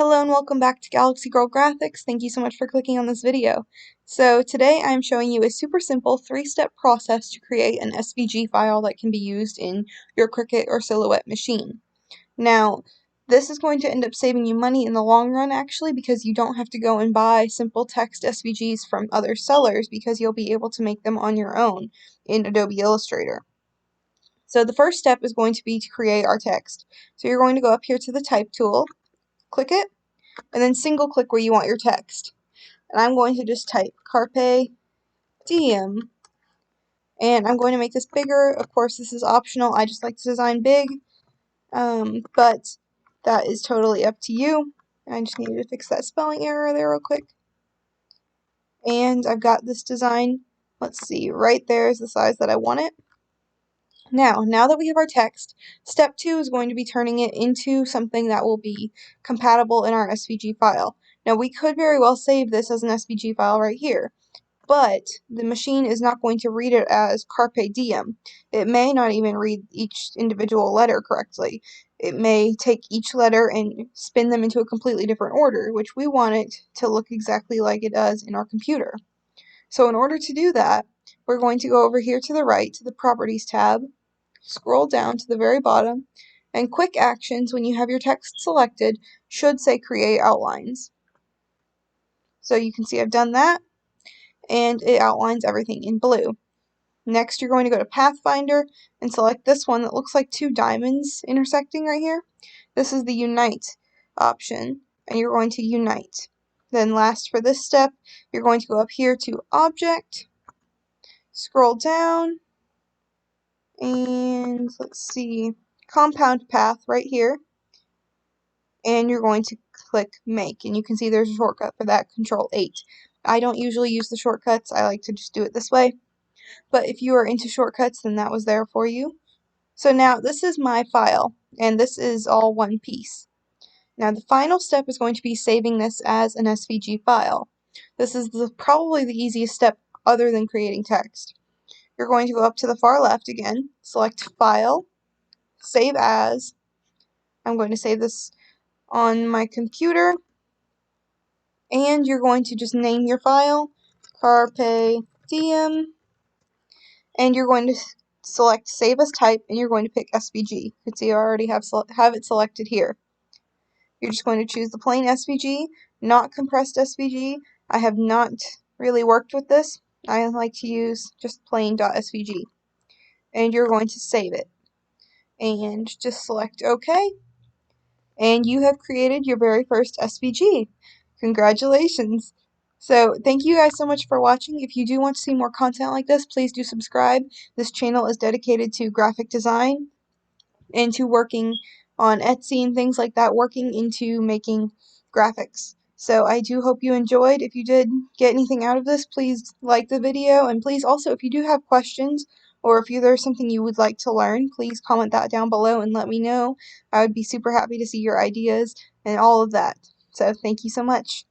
Hello and welcome back to Galaxy Girl Graphics. Thank you so much for clicking on this video. So today I'm showing you a super simple 3-step process to create an SVG file that can be used in your Cricut or Silhouette machine. Now, this is going to end up saving you money in the long run actually, because you don't have to go and buy simple text SVGs from other sellers because you'll be able to make them on your own in Adobe Illustrator. So the first step is going to be to create our text. So you're going to go up here to the type tool, click it, and then single click where you want your text. And I'm going to just type Carpe Diem, and I'm going to make this bigger. Of course, this is optional. I just like to design big, but that is totally up to you. I just needed to fix that spelling error there real quick. And I've got this design, let's see, right there is the size that I want it. Now that we have our text, step 2 is going to be turning it into something that will be compatible in our SVG file. Now we could very well save this as an SVG file right here, but the machine is not going to read it as Carpe Diem. It may not even read each individual letter correctly. It may take each letter and spin them into a completely different order, which we want it to look exactly like it does in our computer. So in order to do that, we're going to go over here to the right to the Properties tab, scroll down to the very bottom, and Quick Actions, when you have your text selected, should say Create Outlines. So you can see I've done that, and it outlines everything in blue. Next, you're going to go to Pathfinder and select this one that looks like 2 diamonds intersecting right here. This is the Unite option, and you're going to unite. Then last for this step, you're going to go up here to Object, scroll down, and let's see, Compound Path right here, and you're going to click Make, and you can see there's a shortcut for that, Control-8. I don't usually use the shortcuts, I like to just do it this way, but if you are into shortcuts, then that was there for you. So now this is my file, and this is all one piece. Now the final step is going to be saving this as an SVG file. This is probably the easiest step other than creating text. You're going to go up to the far left again, select File, Save As. I'm going to save this on my computer, and you're going to just name your file Carpe Diem, and you're going to select Save as Type, and you're going to pick SVG. You can see I already have it selected here. You're just going to choose the plain SVG, not compressed SVG. I have not really worked with this. I like to use just plain.svg. And you're going to save it. And just select OK. And you have created your very first SVG. Congratulations! So thank you guys so much for watching. If you do want to see more content like this, please do subscribe. This channel is dedicated to graphic design and to working on Etsy and things like that, working into making graphics. So I do hope you enjoyed. If you did get anything out of this, please like the video, and please also, if you do have questions or if there's something you would like to learn, please comment that down below and let me know. I would be super happy to see your ideas and all of that. So thank you so much.